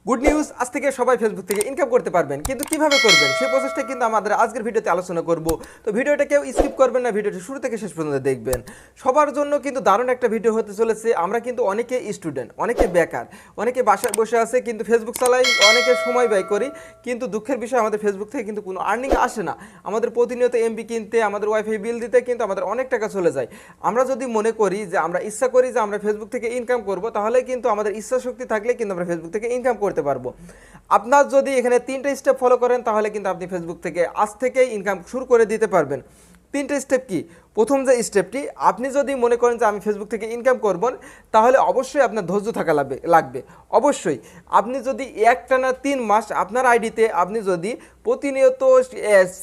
Good news, আজ থেকে সবাই ফেসবুক থেকে ইনকাম করতে পারবেন, কিন্তু কিভাবে করবেন সেই প্রসেসটা কিন্তু আমাদের আজকের ভিডিওতে আলোচনা করব। তো ভিডিওটা কেউ স্কিপ করবেন না, ভিডিওটি শুরু থেকে শেষ পর্যন্ত দেখবেন। সবার জন্য কিন্তু দারুণ একটা ভিডিও হতে চলেছে। আমরা কিন্তু অনেকে স্টুডেন্ট, অনেকে বেকার, অনেকে বাসায় বসে আছে, কিন্তু ফেসবুক চালাই, অনেকে সময় ব্যয় করি, কিন্তু দুঃখের বিষয় আমাদের ফেসবুক থেকে কিন্তু কোনো আর্নিং আসে না। আমাদের প্রতিনিয়ত এমবি কিনতে, আমাদের ওয়াইফাই বিল দিতে কিন্তু আমাদের অনেক টাকা চলে যায়। আমরা যদি মনে করি যে আমরা ইচ্ছা করি যে আমরা ফেসবুক থেকে ইনকাম করব, তাহলে কিন্তু আমাদের ইচ্ছা শক্তি থাকলে কিন্তু আমরা ফেসবুক থেকে ইনকাম করতে পারবো। আপনার যদি এখানে 3টা স্টেপ ফলো করেন, তাহলে কিন্তু আপনি ফেসবুক থেকে আজ থেকেই ইনকাম শুরু করে দিতে পারবেন। 3টে স্টেপ কি? প্রথম যে স্টেপটি, আপনি যদি মনে করেন যে আমি ফেসবুক থেকে ইনকাম করব, তাহলে অবশ্যই আপনার ধৈর্য থাকা লাগবে। অবশ্যই আপনি যদি একটানা 3 মাস আপনার আইডিতে আপনি যদি প্রতিনিয়ত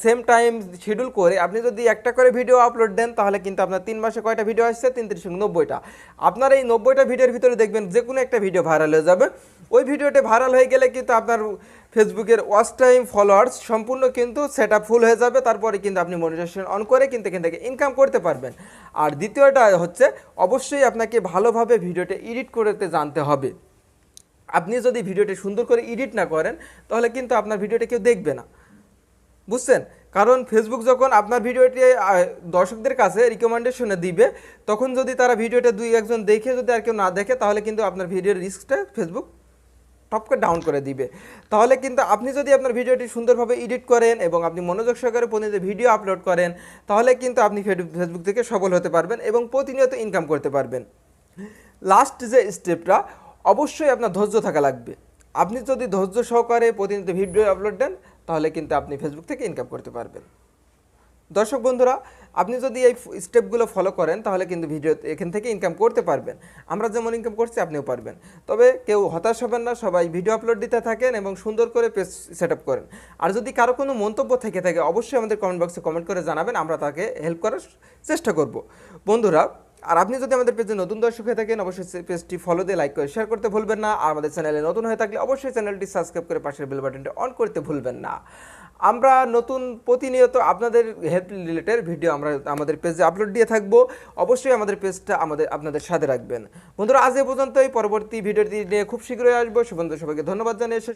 সেম টাইম শিডিউল করে আপনি যদি একটা করে ভিডিও আপলোড দেন, তাহলে কিন্তু আপনার 3 মাসে কয়টা ভিডিও আসছে? 3 × 90টা। আপনার এই 90টা ভিডিওর ভিতরে দেখবেন যে কোনো একটা ভিডিও ভাইরাল হয়ে যাবে। ওই ভিডিওটা ভাইরাল হয়ে গেলে কিন্তু আপনার ফেসবুকের ওয়াচ টাইম, ফলোয়ার্স সম্পূর্ণ কিন্তু সেট আপ ফুল হয়ে যাবে। তারপরে কিন্তু আপনি মনিটাইজেশন অন করে কিন্তু এখান থেকে ইনকাম করতে পারবেন। আর দ্বিতীয়টা হচ্ছে, অবশ্যই আপনাকে ভালোভাবে ভিডিওটা এডিট করতে জানতে হবে। আপনি যদি ভিডিওটি সুন্দর করে এডিট না করেন, তাহলে কিন্তু আপনার ভিডিওটা কেউ দেখবে না, বুঝছেন? কারণ ফেসবুক যখন আপনার ভিডিওটি দর্শকদের কাছে রিকমেন্ডেশনে দিবে, তখন যদি তারা ভিডিওটা 2-1 জন দেখে যদি আর কেউ না দেখে, তাহলে কিন্তু আপনার ভিডিওর রিস্কটা ফেসবুক টপকে ডাউন করে দিবে। তাহলে কিন্তু আপনি যদি আপনার ভিডিওটি সুন্দরভাবে এডিট করেন এবং আপনি মনোযোগ সহকারে প্রতিনিয়ত ভিডিও আপলোড করেন, তাহলে কিন্তু আপনি ফেসবুক থেকে সফল হতে পারবেন এবং প্রতিনিয়ত ইনকাম করতে পারবেন। লাস্ট যে স্টেপটা, অবশ্যই আপনার ধৈর্য থাকা লাগবে। আপনি যদি ধৈর্য সহকারে প্রতিনিয়ত ভিডিও আপলোড দেন, তাহলে কিন্তু আপনি ফেসবুক থেকে ইনকাম করতে পারবেন। দর্শক বন্ধুরা, আপনি যদি এই স্টেপগুলো ফলো করেন, তাহলে কিন্তু ভিডিও এখান থেকে ইনকাম করতে পারবেন। আমরা যেমন ইনকাম করছি, আপনিও পারবেন। তবে কেউ হতাশ হবেন না, সবাই ভিডিও আপলোড দিতে থাকেন এবং সুন্দর করে পেজ সেট আপ করেন। আর যদি কারো কোনো মন্তব্য থেকে থাকে, অবশ্যই আমাদের কমেন্ট বক্সে কমেন্ট করে জানাবেন, আমরা তাকে হেল্প করার চেষ্টা করব। বন্ধুরা, আর আপনি যদি আমাদের পেজে নতুন দর্শক হয়ে থাকেন, অবশ্যই পেজটি ফলো দিয়ে লাইক করে শেয়ার করতে ভুলবেন না। আর আমাদের চ্যানেলে নতুন হয়ে থাকলে অবশ্যই চ্যানেলটি সাবস্ক্রাইব করে পাশের বেল বাটনটি অন করতে ভুলবেন না। আমরা নতুন প্রতিনিয়ত আপনাদের হেল্প রিলেটেড ভিডিও আমরা আমাদের পেজে আপলোড দিয়ে থাকবো। অবশ্যই আমাদের পেজটা আপনাদের সাথে রাখবেন। বন্ধুরা, আজ এ পর্যন্তই। পরবর্তী ভিডিওটি নিয়ে খুব শীঘ্রই আসবো। সে পর্যন্ত সবাইকে ধন্যবাদ জানিয়ে